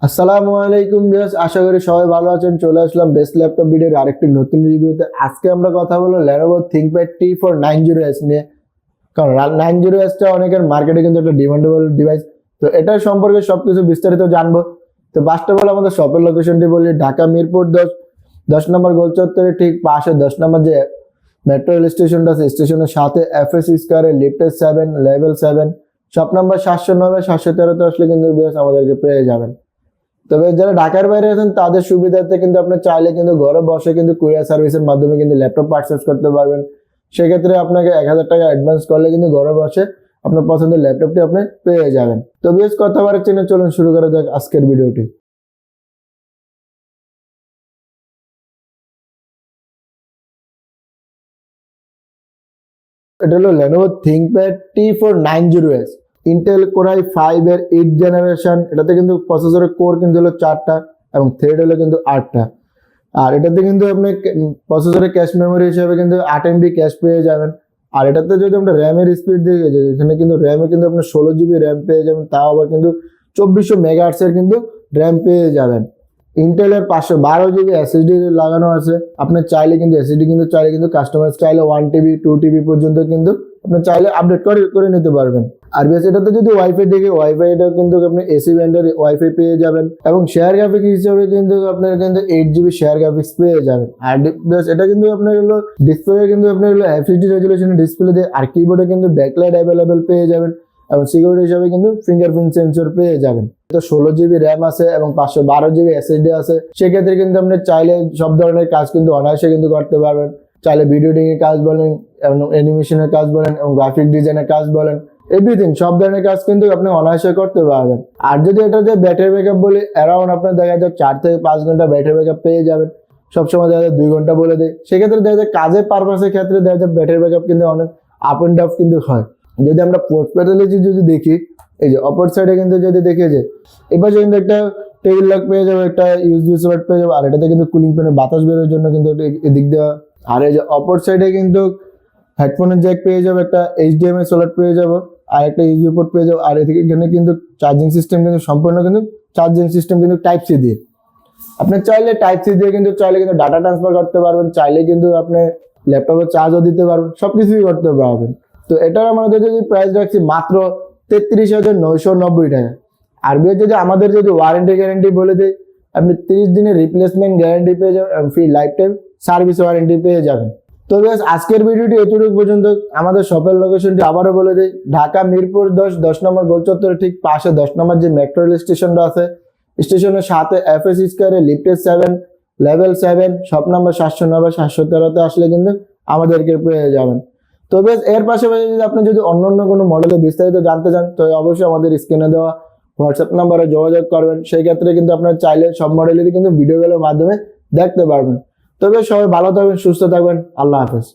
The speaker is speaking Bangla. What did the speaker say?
আসসালামু আলাইকুম ভিউয়ার্স, আশা করি সবাই ভালো আছেন। চলে আসলাম বেস্ট ল্যাপটপ ভিডিওর আরেকটি নতুন রিভিউতে। আজকে আমরা কথা বলবো Lenovo ThinkPad T490S নিয়ে। কারণ 90S টা অনেকের মার্কেটে কিন্তু একটা ডিমান্ডেবল ডিভাইস। তো এটার সম্পর্কে সবকিছু বিস্তারিত জানবো। তো ফার্স্ট অফ অল আমাদের শপের লোকেশনটি বলি, ঢাকা মিরপুর 10 নম্বর গোল চত্বরের ঠিক পাশে 10 নম্বর যে মেট্রো রেল স্টেশনটা আছে, স্টেশনের সাথে FS স্কয়ারে লিফটেড 7 লেভেল 7 শপ নাম্বার 709 713 আসলে কিন্তু ভিউয়ার্স আমাদেরকে পেয়ে যাবেন। তবে যারা ঢাকার বাইরে আছেন তাদের সুবিধার্থে কিন্তু আপনি চাইলে কিন্তু ঘরে বসে কিন্তু কুরিয়ার সার্ভিসের মাধ্যমে কিন্তু ল্যাপটপ পারচেজ করতে পারবেন। সেক্ষেত্রে আপনাকে 1000 টাকা অ্যাডভান্স করলে কিন্তু ঘরে বসে আপনার পছন্দের ল্যাপটপটি আপনি পেয়ে যাবেন। তো বেশ কথা বাড়াচ্ছি না, চলুন শুরু করা যাক আজকের ভিডিওটি। এটা হলো Lenovo ThinkPad T490S Intel Core i5 এর 8th জেনারেশন। এটাতে কিন্তু প্রসেসরের কোর কিন্তু হলো 4টা এবং থ্রেড হলো কিন্তু 8টা। আর এটাতে কিন্তু আপনি প্রসেসরের ক্যাশ মেমোরি হিসেবে কিন্তু 8 MB ক্যাশ পেয়ে যাবেন। আর এটাতে যদি আমরা র্যামের স্পিড দেখে যাই, এখানে কিন্তু র্যামে কিন্তু আপনি 16 GB র্যাম পেয়ে যাবেন, তাও আবার কিন্তু 2400 মেগাহার্টজ এর কিন্তু র্যাম পেয়ে যাবেন। ইন্টেলের 512 GB SSD লাগানো আছে। আপনি চাইলে কিন্তু SSD কিন্তু চাইলে কিন্তু কাস্টমাইজ চাইলে 1 TB 2 TB পর্যন্ত কিন্তু আপনি চাইলে আপডেট করে নিতে পারবেন। আর বেশ এটাতে যদি ওয়াইফাই দেখে ওয়াইফাই এটা কিন্তু আপনি এসি ব্যান্ডের ওয়াইফাই পেয়ে যাবেন এবং শেয়ার গ্রাফিক হিসেবে কিন্তু আপনার কিন্তু 8 GB শেয়ার গ্রাফিক্স পেয়ে যাবেন। আর বেশ এটা কিন্তু আপনার হলো ডিসপ্লে কিন্তু আপনার হলো FHD রেজুলেশনের ডিসপ্লে দিয়ে, আর কিবোর্ডে কিন্তু ব্যাকলাইট অ্যাভেলেবেল পেয়ে যাবেন এবং সিকিউরিটি হিসেবে কিন্তু ফিঙ্গারপ্রিন্ট সেন্সর পেয়ে যাবেন। তো 16 GB র্যাম আছে এবং 512 GB SSD আছে। সেক্ষেত্রে কিন্তু আপনি চাইলে সব ধরনের কাজ কিন্তু অনায়াসে কিন্তু করতে পারবেন। চাইলে ভিডিও এডিটিং এর কাজ বলেন, অ্যানিমেশনের কাজ বলেন এবং গ্রাফিক ডিজাইনের কাজ বলেন, এভরিথিং সব ধরনের কাজ কিন্তু আপনি অনায়াসে করতে পারবেন। আর যদি এটা যে ব্যাটারি ব্যাকআপ বলি, অ্যারাউন্ড আপনার দেখা যায় 4 থেকে 5 ঘন্টা ব্যাটারি ব্যাকআপ পেয়ে যাবেন। সবসময় দেখা যায় 2 ঘন্টা বলে দেয়, সেক্ষেত্রে দেখা যায় কাজের পারপাসের ক্ষেত্রে দেখা যায় ব্যাটারি ব্যাকআপ কিন্তু অনেক আপ এন্ড ডাউন কিন্তু হয়। যদি আমরা পোর্ট প্যাথোলজি যদি দেখি, এই যে অপর সাইডে কিন্তু যদি দেখি যে এবার কিন্তু একটা টেবিল লক পেয়ে যাবে, একটা ইউএসবি সোকেট পেয়ে যাবে, আর এটাতে কিন্তু কুলিং ফ্যানের বাতাস বেরোর জন্য কিন্তু এদিক দেওয়া। আর এই যে অপর সাইডে কিন্তু হেডফোনের জ্যাক পেয়ে যাবে, একটা HDMI সোকেট পেয়ে যাবো, আর একটা ইউএসবি পোর্ট পেয়ে যাবো। আর এদিকে কিন্তু চার্জিং সিস্টেম কিন্তু সম্পূর্ণ কিন্তু চার্জিং সিস্টেম কিন্তু টাইপ সি দিয়ে। আপনি চাইলে টাইপ সি দিয়ে কিন্তু চাইলে কিন্তু ডাটা ট্রান্সফার করতে পারবেন, চাইলে কিন্তু আপনি ল্যাপটপে চার্জও দিতে পারবেন, সবকিছুই করতে পারবেন। তো এটার আমাদের যদি প্রাইস রাখছি মাত্র 33,990 টাকা। আর যদি আমাদের যদি ওয়ারেন্টি গ্যারান্টি বলে দেয়, আপনি 30 দিনের রিপ্লেসমেন্ট গ্যারান্টি পেয়ে যাবেন এবং free life time service warranty পেয়ে যাবেন। তো বেশ আজকের ভিডিওটি এতটুকু পর্যন্ত। আমাদের শপের লোকেশনটি আবারও বলে দিই, ঢাকা মিরপুর 10 নম্বর গোল চত্বরের ঠিক পাশে 10 নম্বর যে মেট্রো রেল স্টেশনটা আছে, স্টেশনের সাথে FS স্কয়ারে লিফটেড 7 লেভেল 7 শপ নাম্বার 709 713 আসলে কিন্তু আমাদেরকে পেয়ে যাবেন। তো বেশ এর পাশাপাশি যদি আপনি যদি অন্য কোনো মডেলের বিস্তারিত জানতে চান, তো অবশ্যই আমাদের স্ক্রিনে দেওয়া হোয়াটসঅ্যাপ নাম্বারে যোগাযোগ করবেন। সেই ক্ষেত্রে কিন্তু আপনার চাইলে সব মডেলেরই কিন্তু ভিডিওগুলোর মাধ্যমে দেখতে পারবেন। তবে সবাই ভালো থাকবেন, সুস্থ থাকবেন, আল্লাহ হাফেজ।